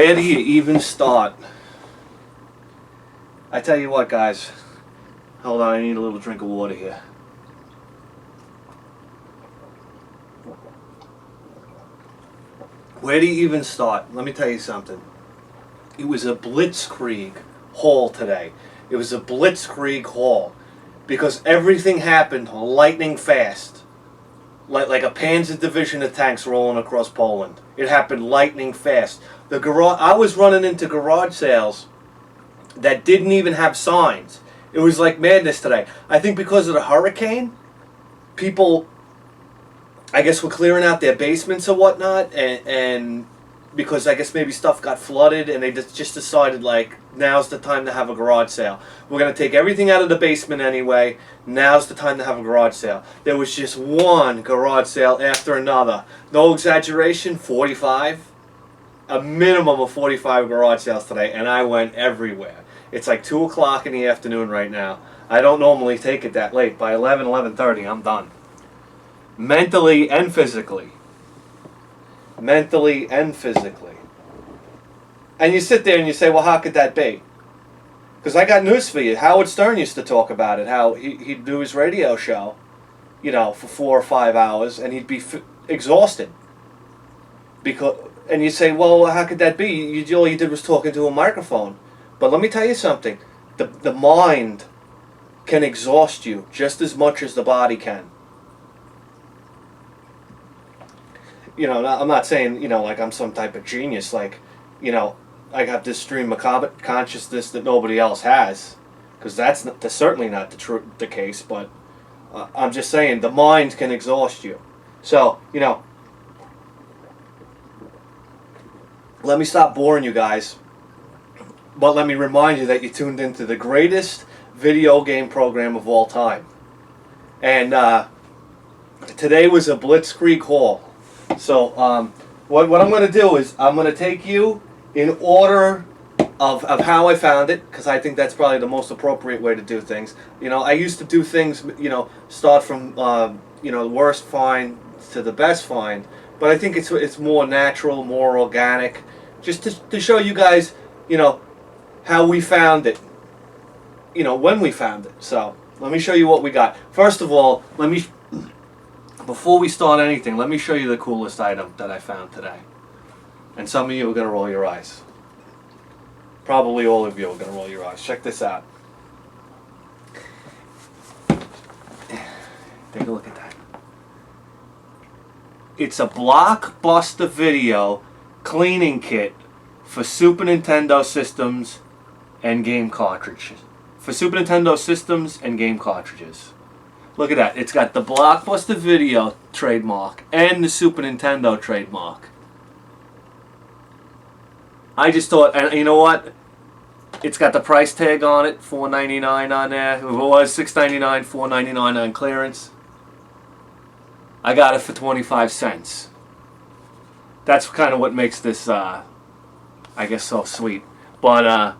Where do you even start? I tell you what, guys. Hold on, I need a little drink of water here. Where do you even start? Let me tell you something. It was a Blitzkrieg haul today. It was a Blitzkrieg haul because everything happened lightning fast. Like a Panzer division of tanks rolling across Poland. It happened lightning fast. I was running into garage sales that didn't even have signs. It was like madness today. I think because of the hurricane, people, I guess, were clearing out their basements or whatnot, and because I guess maybe stuff got flooded, and they just decided, like, now's the time to have a garage sale. We're going to take everything out of the basement anyway. Now's the time to have a garage sale. There was just one garage sale after another. No exaggeration, 45. A minimum of 45 garage sales today, and I went everywhere. It's like 2 o'clock in the afternoon right now. I don't normally take it that late. By 11:30, I'm done. Mentally and physically. Mentally and physically. And you sit there and you say, well, how could that be? Because I got news for you. Howard Stern used to talk about it, how he'd do his radio show, you know, for 4 or 5 hours, and he'd be exhausted. And you say, well, how could that be? All you did was talk into a microphone. But let me tell you something. The mind can exhaust you just as much as the body can. You know, I'm not saying, you know, like I'm some type of genius, like, you know, I have this stream of consciousness that nobody else has, because that's certainly not the case, but I'm just saying the mind can exhaust you. So, you know, let me stop boring you guys, but let me remind you that you tuned into the greatest video game program of all time. And today was a Blitzkrieg haul. So what I'm going to do is I'm going to take you in order of how I found it, because I think that's probably the most appropriate way to do things. You know, I used to do things, you know, start from, you know, the worst find to the best find, but I think it's more natural, more organic, just to show you guys, you know, how we found it, you know, when we found it. So let me show you what we got. First of all, before we start anything, let me show you the coolest item that I found today. And some of you are going to roll your eyes. Probably all of you are going to roll your eyes. Check this out. Take a look at that. It's a Blockbuster Video cleaning kit for Super Nintendo systems and game cartridges. For Super Nintendo systems and game cartridges. Look at that. It's got the Blockbuster Video trademark and the Super Nintendo trademark. I just thought, and you know what? It's got the price tag on it, $4.99 on there. It was $6.99, $4.99 on clearance. I got it for 25 cents. That's kind of what makes this, I guess, so sweet. But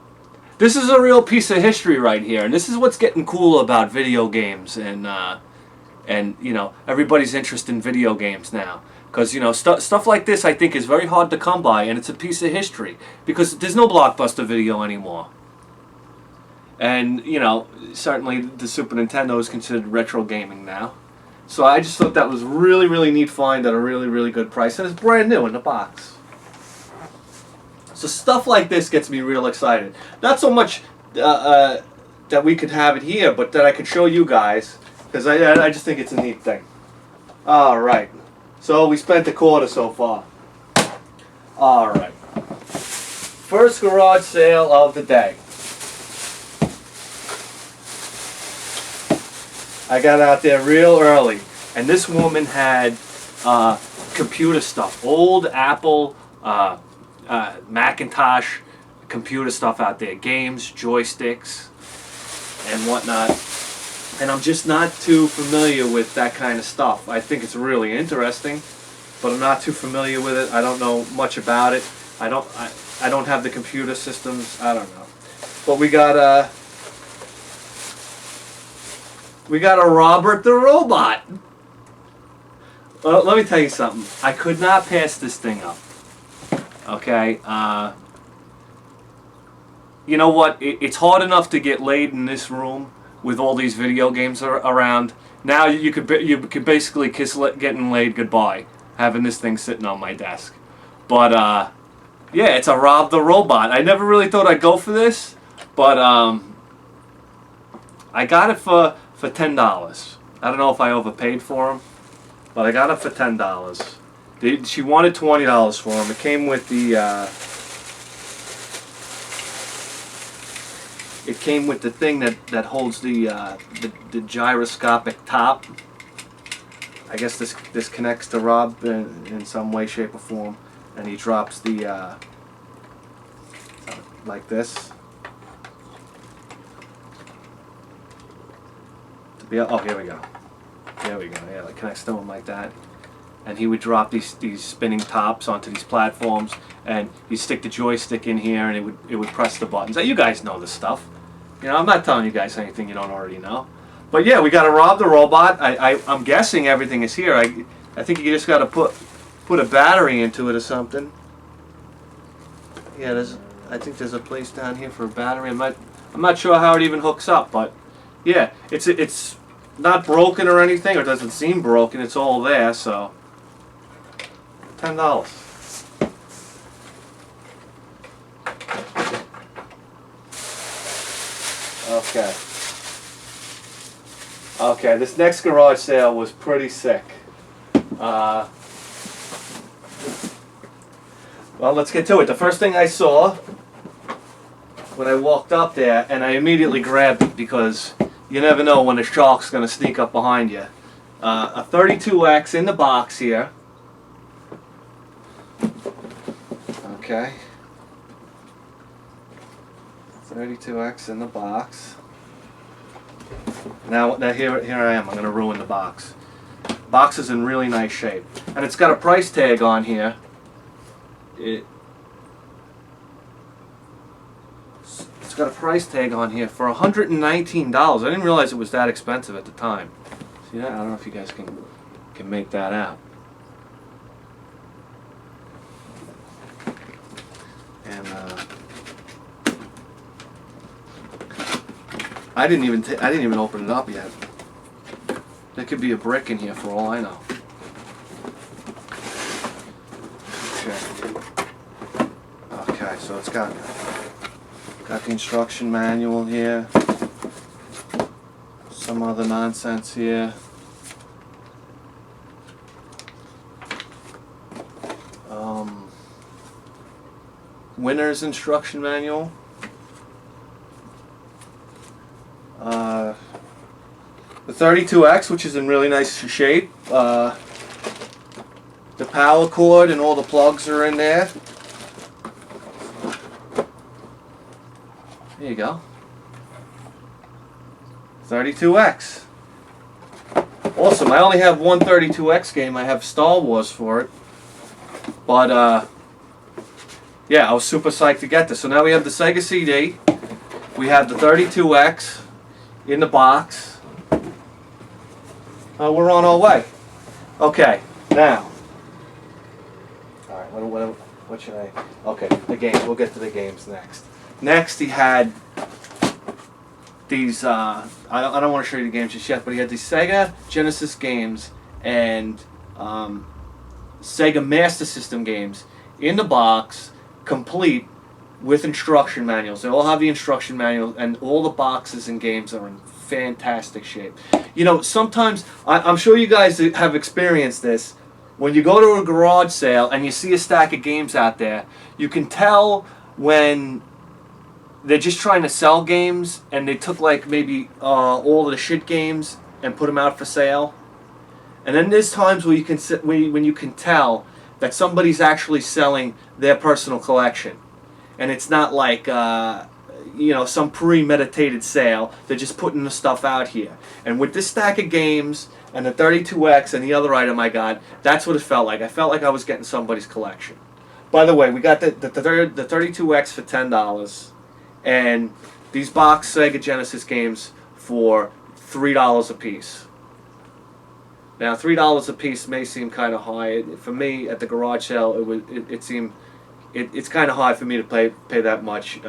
this is a real piece of history right here, and this is what's getting cool about video games, and you know, everybody's interest in video games now. Because, you know, stuff like this, I think, is very hard to come by, and it's a piece of history. Because there's no Blockbuster Video anymore. And, you know, certainly the Super Nintendo is considered retro gaming now. So I just thought that was really, really neat find at a really, really good price. And it's brand new in the box. So stuff like this gets me real excited. Not so much that we could have it here, but that I could show you guys. Because I just think it's a neat thing. Alright. So we spent a quarter so far. Alright. First garage sale of the day. I got out there real early. And this woman had computer stuff. Old Apple, Macintosh computer stuff out there. Games, joysticks, and whatnot. And I'm just not too familiar with that kind of stuff. I think it's really interesting, but I'm not too familiar with it. I don't know much about it. I don't have the computer systems. I don't know. But we got a Robert the Robot. Well, let me tell you something. I could not pass this thing up. Okay. you know what? It's hard enough to get laid in this room with all these video games around. Now you could basically kiss getting laid goodbye, having this thing sitting on my desk. But yeah, it's a Rob the Robot. I never really thought I'd go for this, but I got it for $10. I don't know if I overpaid for him, but I got it for $10. She wanted $20 for him. It came with the thing that holds the gyroscopic top. I guess this connects to Rob in some way, shape, or form, and he drops the like this. Oh, here we go. There we go. Yeah, it connects to him like that. And he would drop these spinning tops onto these platforms, and he'd stick the joystick in here, and it would press the buttons. You guys know this stuff. You know, I'm not telling you guys anything you don't already know. But yeah, we got to Rob the Robot. I'm guessing everything is here. I think you just got to put a battery into it or something. Yeah, I think there's a place down here for a battery. I'm not sure how it even hooks up, but yeah, it's not broken or anything, or doesn't seem broken. It's all there, so $10. Okay. Okay, this next garage sale was pretty sick. Well, let's get to it. The first thing I saw when I walked up there, and I immediately grabbed it because you never know when a shark's going to sneak up behind you. A 32X in the box here. Okay. 32X in the box. Now here I am. I'm going to ruin the box. Box is in really nice shape, and it's got a price tag on here. It's got a price tag on here for $119. I didn't realize it was that expensive at the time. See that? I don't know if you guys can make that out. And I didn't even open it up yet. There could be a brick in here for all I know. Okay, so it's got the instruction manual here. Some other nonsense here. Winner's instruction manual. The 32X, which is in really nice shape. The power cord and all the plugs are in there. There you go. 32X. Awesome. I only have one 32X game. I have Star Wars for it. But, yeah, I was super psyched to get this. So now we have the Sega CD. We have the 32X in the box. We're on our way. Okay, now. Alright, what should I... Okay, the games. We'll get to the games next. Next, he had these, I don't want to show you the games just yet, but he had these Sega Genesis games and Sega Master System games in the box, complete with instruction manuals. They all have the instruction manual, and all the boxes and games are in fantastic shape. You know, sometimes, I'm sure you guys have experienced this, when you go to a garage sale and you see a stack of games out there, you can tell when they're just trying to sell games and they took like maybe all of the shit games and put them out for sale. And then there's times where you can when you can tell that somebody's actually selling their personal collection, and it's not like you know, some premeditated sale. They're just putting the stuff out here. And with this stack of games and the 32X and the other item I got, that's what it felt like. I felt like I was getting somebody's collection. By the way, we got the 32X for $10, and these box Sega Genesis games for $3 a piece. Now, $3 a piece may seem kind of high. For me, at the garage sale, it seemed it's kind of high for me to pay that much.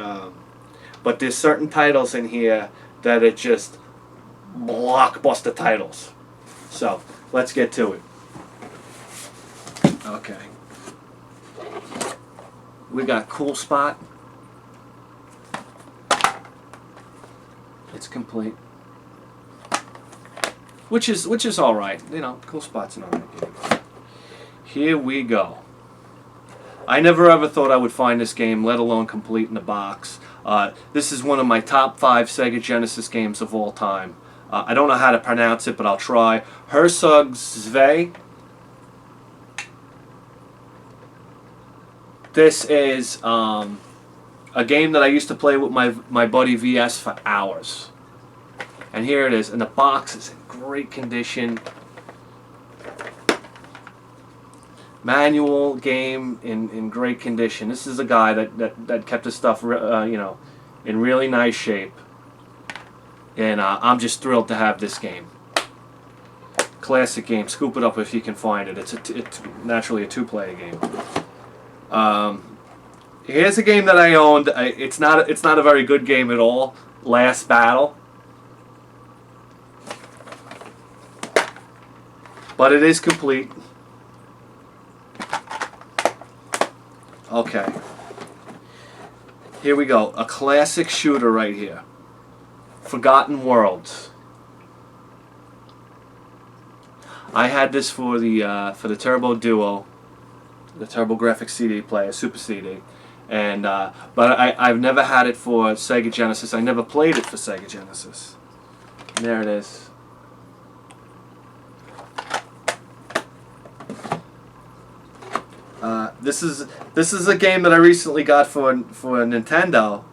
but there's certain titles in here that are just blockbuster titles. So let's get to it. Okay. We got Cool Spot. It's complete. Which is all right. You know, Cool Spot's an alright game. Here we go. I never ever thought I would find this game, let alone complete in the box. This is one of my top 5 Sega Genesis games of all time. I don't know how to pronounce it, but I'll try. Herzog Zwei. This is a game that I used to play with my buddy VS for hours. And here it is. And the box is in great condition. Manual game in great condition. This is a guy that kept his stuff you know, in really nice shape. And I'm just thrilled to have this game. Classic game. Scoop it up if you can find it. It's naturally a 2-player game. Here's a game that I owned. It's not a very good game at all. Last Battle. But it is complete. Okay. Here we go. A classic shooter right here. Forgotten Worlds. I had this for the Turbo Duo, the TurboGrafx CD player, Super CD, and but I've never had it for Sega Genesis. I never played it for Sega Genesis. And there it is. This is a game that I recently got for Nintendo,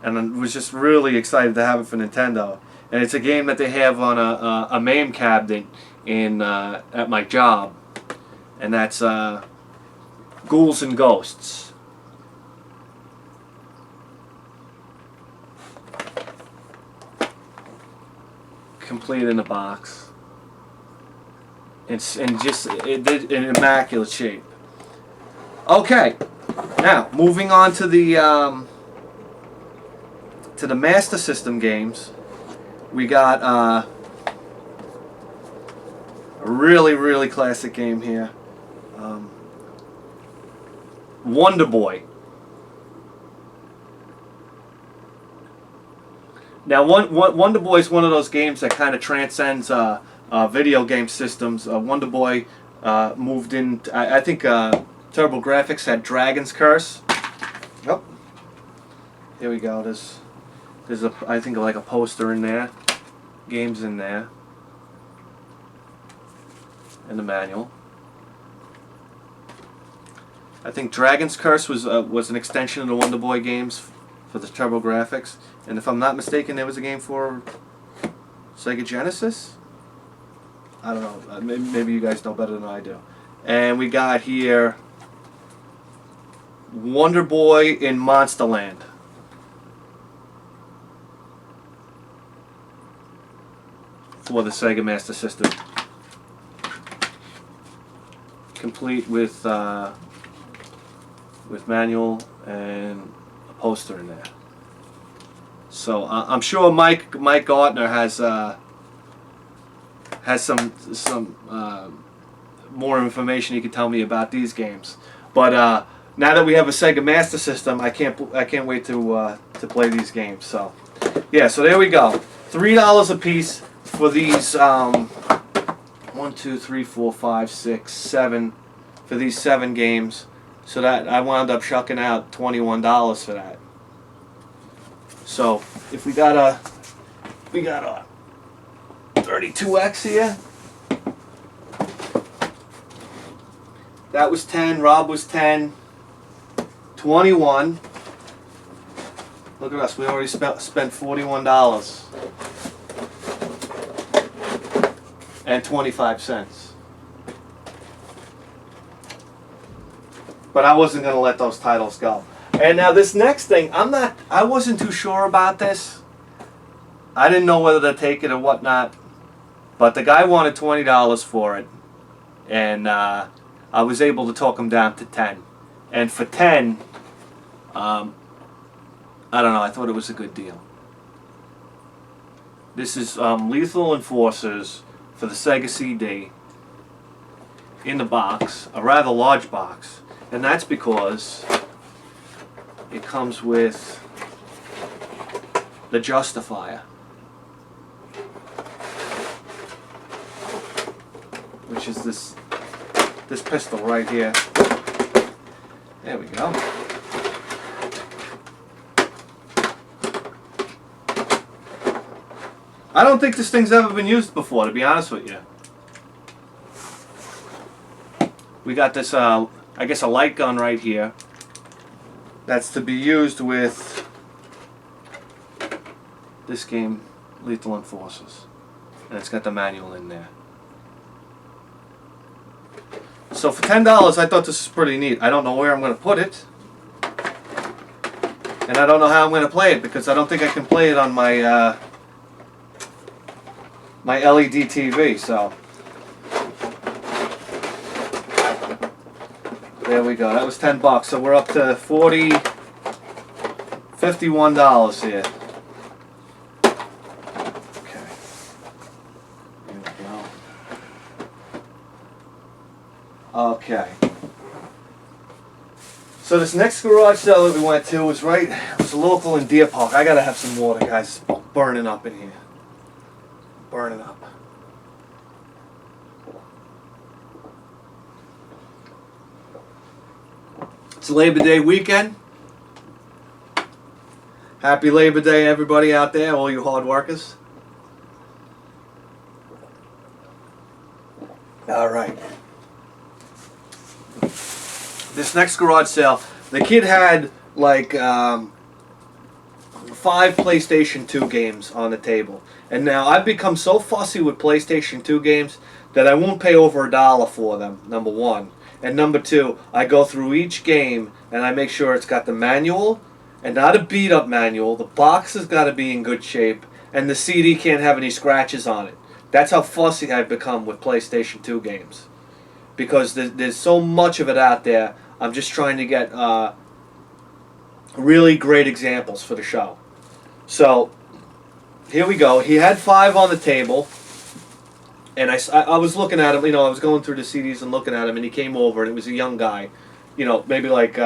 and I was just really excited to have it for Nintendo. And it's a game that they have on a MAME cabinet in at my job, and that's Ghouls and Ghosts. Complete in a box. It's in immaculate shape. Okay, now moving on to the Master System games. We got a really classic game here. Wonder Boy. Now, Wonder Boy is one of those games that kind of transcends video game systems. Wonder Boy moved in. I think TurboGrafx had Dragon's Curse. Yep. Here we go. There's I think like a poster in there. Games in there. And the manual. I think Dragon's Curse was an extension of the Wonder Boy games for the TurboGrafx. And if I'm not mistaken, there was a game for Sega Genesis? I don't know. Maybe you guys know better than I do. And we got here Wonder Boy in Monsterland. For the Sega Master System. Complete with manual and a poster in there. So I'm sure Mike Gartner has some more information he can tell me about these games. But now that we have a Sega Master System, I can't wait to play these games. So yeah, so there we go. $3 a piece for these 1, 2, 3, 4, 5, 6, 7 for these 7 games. So that I wound up shucking out $21 for that. So if we got a 32X here. That was 10. Rob was 10. 21. Look at us. We already spent $41 and 25 cents. But I wasn't going to let those titles go. And now this next thing, I wasn't too sure about this. I didn't know whether to take it or whatnot. But the guy wanted $20 for it. And I was able to talk him down to 10. And for 10, I don't know, I thought it was a good deal. This is Lethal Enforcers for the Sega CD in the box, a rather large box, and that's because it comes with the Justifier, which is this pistol right here. There we go. I don't think this thing's ever been used before, to be honest with you. We got this, I guess, a light gun right here. That's to be used with this game, Lethal Enforcers. And it's got the manual in there. So for $10, I thought this was pretty neat. I don't know where I'm going to put it. And I don't know how I'm going to play it, because I don't think I can play it on my my LED TV, so there we go. That was $10, so we're up to $51 here. Okay, here we go. Okay, so this next garage sale that we went to was local in Deer Park. I gotta have some water, guys. It's burning up in here. Burning up. It's Labor Day weekend. Happy Labor Day, everybody out there, all you hard workers. All right. This next garage sale, the kid had like 5 PlayStation 2 games on the table. And now I've become so fussy with PlayStation 2 games that I won't pay over $1 for them, number one. And number two, I go through each game and I make sure it's got the manual, and not a beat-up manual. The box has got to be in good shape, and the CD can't have any scratches on it. That's how fussy I've become with PlayStation 2 games. Because there's so much of it out there, I'm just trying to get really great examples for the show. So here we go. He had 5 on the table, and I was looking at him. You know, I was going through the CDs and looking at him, and he came over, and it was a young guy, you know, maybe like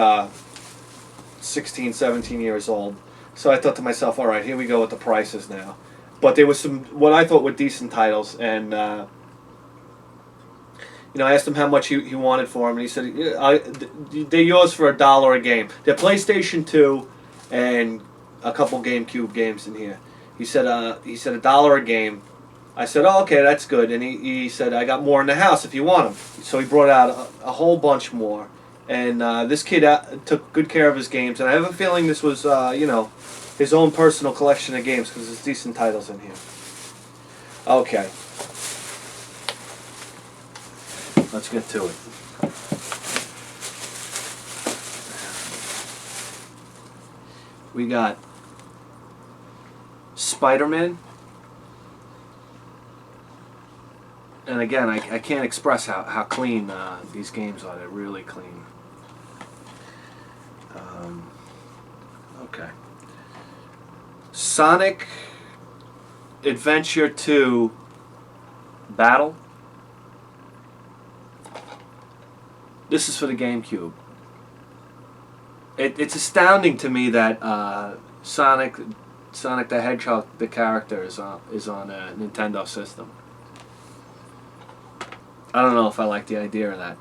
16, 17 years old. So I thought to myself, all right, here we go with the prices now. But there was some what I thought were decent titles, and you know, I asked him how much he wanted for them, and he said, they're yours for $1 a game. They're PlayStation 2 and a couple GameCube games in here. He said $1 a game. I said, oh, okay, that's good. And he said, I got more in the house if you want them. So he brought out a whole bunch more. And this kid took good care of his games. And I have a feeling this was, you know, his own personal collection of games, because there's decent titles in here. Okay. Let's get to it. We got Spider-Man. And again, I can't express how clean these games are. They're really clean. Okay. Sonic Adventure 2 Battle. This is for the GameCube. It's astounding to me that Sonic the Hedgehog, the character, is on a Nintendo system. I don't know if I like the idea of that.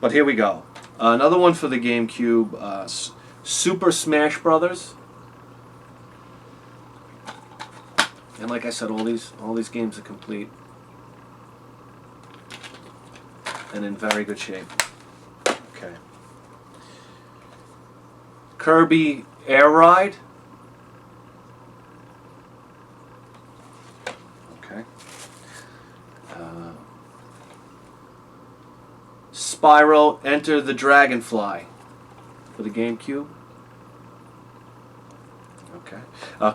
But here we go. Another one for the GameCube, Super Smash Brothers. And like I said, all these games are complete and in very good shape. Okay. Kirby Air Ride. Okay. Spyro Enter the Dragonfly for the GameCube. Okay.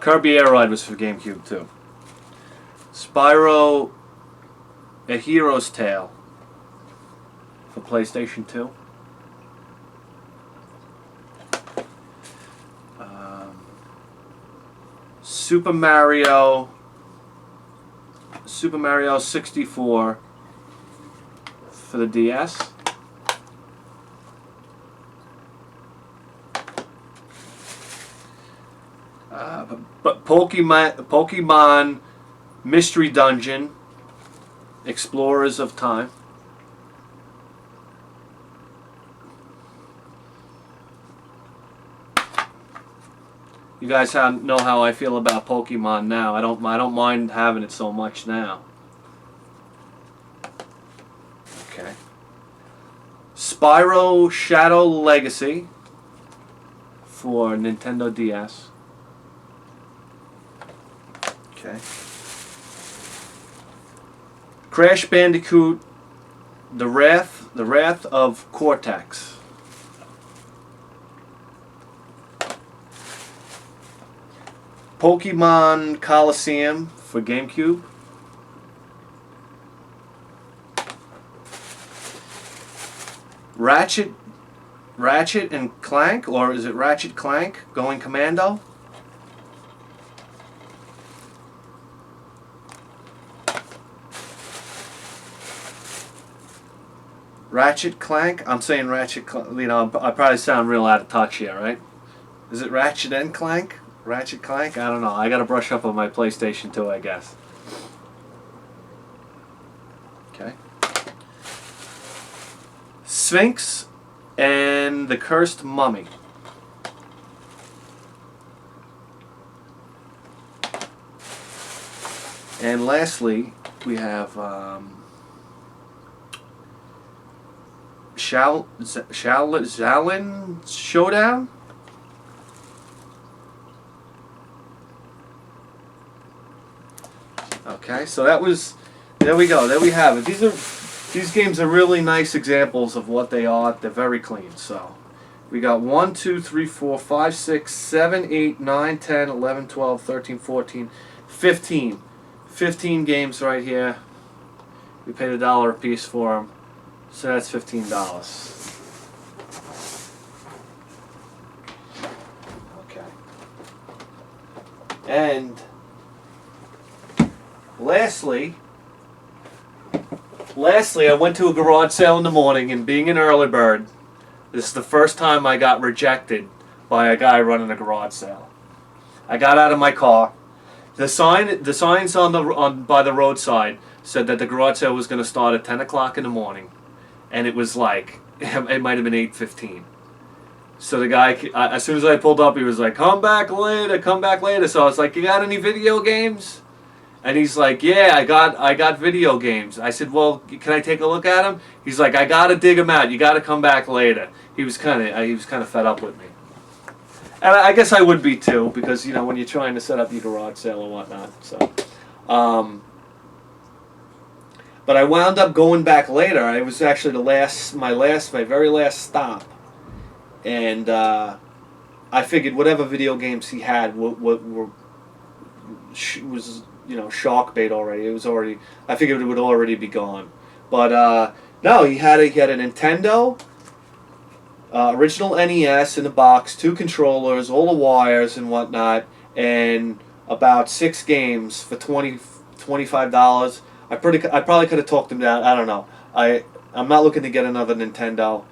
Kirby Air Ride was for GameCube too. Spyro A Hero's Tale for PlayStation 2. Super Mario 64 for the DS. But Pokemon Mystery Dungeon, Explorers of Time. You guys know how I feel about Pokemon now. I don't mind having it so much now. Okay. Spyro Shadow Legacy for Nintendo DS. Okay. Crash Bandicoot, The Wrath of Cortex. Pokemon Coliseum for GameCube. Ratchet and Clank, or is it Ratchet Clank Going Commando? Ratchet Clank? I'm saying Ratchet Clank. You know, I probably sound real out of touch here, right? Is it Ratchet and Clank? Ratchet Clank? I don't know. I gotta brush up on my PlayStation 2, I guess. Okay. Sphinx and the Cursed Mummy. And lastly, we have Shaolin Showdown. Okay, so there we go. There we have it. These games are really nice examples of what they are. They're very clean. So we got 1, 2, 3, 4, 5, 6, 7, 8, 9, 10, 11, 12, 13, 14, 15. 15 games right here. We paid $1 a piece for them. So that's $15. Okay. And Lastly, I went to a garage sale in the morning, and being an early bird, this is the first time I got rejected by a guy running a garage sale. I got out of my car. The signs by the roadside said that the garage sale was going to start at 10 o'clock in the morning, and it was like it might have been 8:15. So the guy, as soon as I pulled up, he was like, "Come back later, come back later." So I was like, "You got any video games?" And he's like, "Yeah, I got video games." I said, "Well, can I take a look at them?" He's like, "I gotta dig them out. You gotta come back later." He was kind of fed up with me, and I guess I would be too, because you know when you're trying to set up your garage sale and whatnot. So, but I wound up going back later. I was actually my very last stop, and I figured whatever video games he had was shark bait already. It was already. I figured it would already be gone, but no, he had a Nintendo original NES in the box, 2 controllers, all the wires and whatnot, and about 6 games for $25. I probably could have talked him down. I don't know. I'm not looking to get another Nintendo,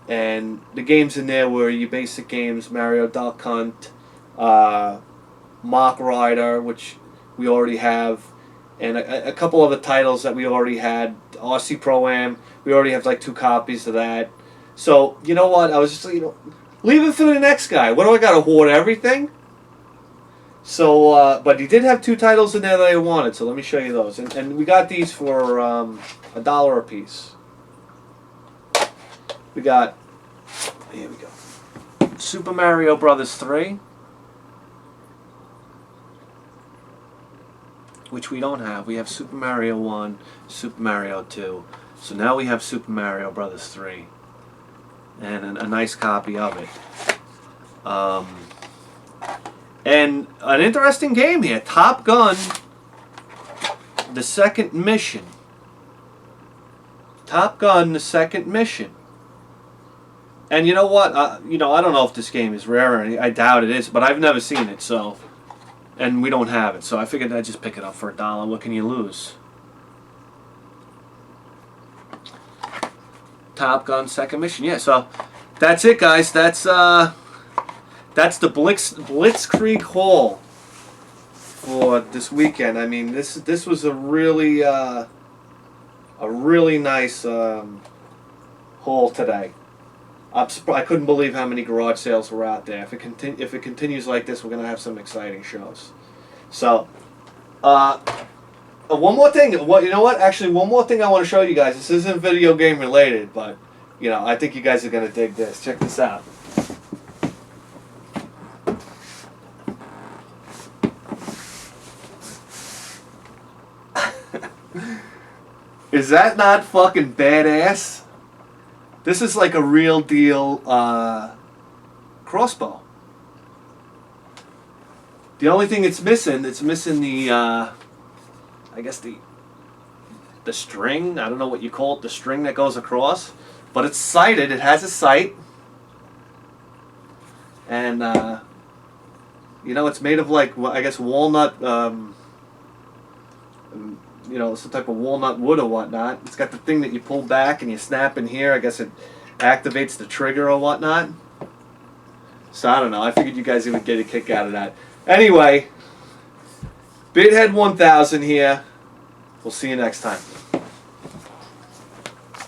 and the games in there were your basic games: Mario Duck Hunt, Mock Rider, which we already have, and a couple other titles that we already had. RC Pro-Am, we already have like 2 copies of that. So, you know what, I was just, leave it for the next guy. What do I got to hoard everything? So, but he did have 2 titles in there that I wanted, so let me show you those. And we got these for $1 a piece. We got, here we go, Super Mario Brothers 3. Which we don't have. We have Super Mario 1, Super Mario 2. So now we have Super Mario Brothers 3. And a nice copy of it. And an interesting game here. Top Gun, the second mission. Top Gun, the second mission. And you know what? I don't know if this game is rare or anything. I doubt it is, but I've never seen it, so... and we don't have it. So I figured I'd just pick it up for $1. What can you lose? Top Gun second mission. Yeah, so that's it, guys. That's the Blitzkrieg haul for this weekend. I mean, this was a really nice haul today. I couldn't believe how many garage sales were out there. If it continues like this, we're gonna have some exciting shows. So, one more thing. You know what? Actually, one more thing I want to show you guys. This isn't video game related, but you know, I think you guys are gonna dig this. Check this out. Is that not fucking badass? This is like a real deal crossbow. The only thing it's missing the I guess the string. I don't know what you call it, the string that goes across, but it's sighted. It has a sight, and you know, it's made of like, I guess, walnut. You know, some type of walnut wood or whatnot. It's got the thing that you pull back and you snap in here. I guess it activates the trigger or whatnot. So I don't know. I figured you guys would get a kick out of that. Anyway, Bithead 1000 here. We'll see you next time.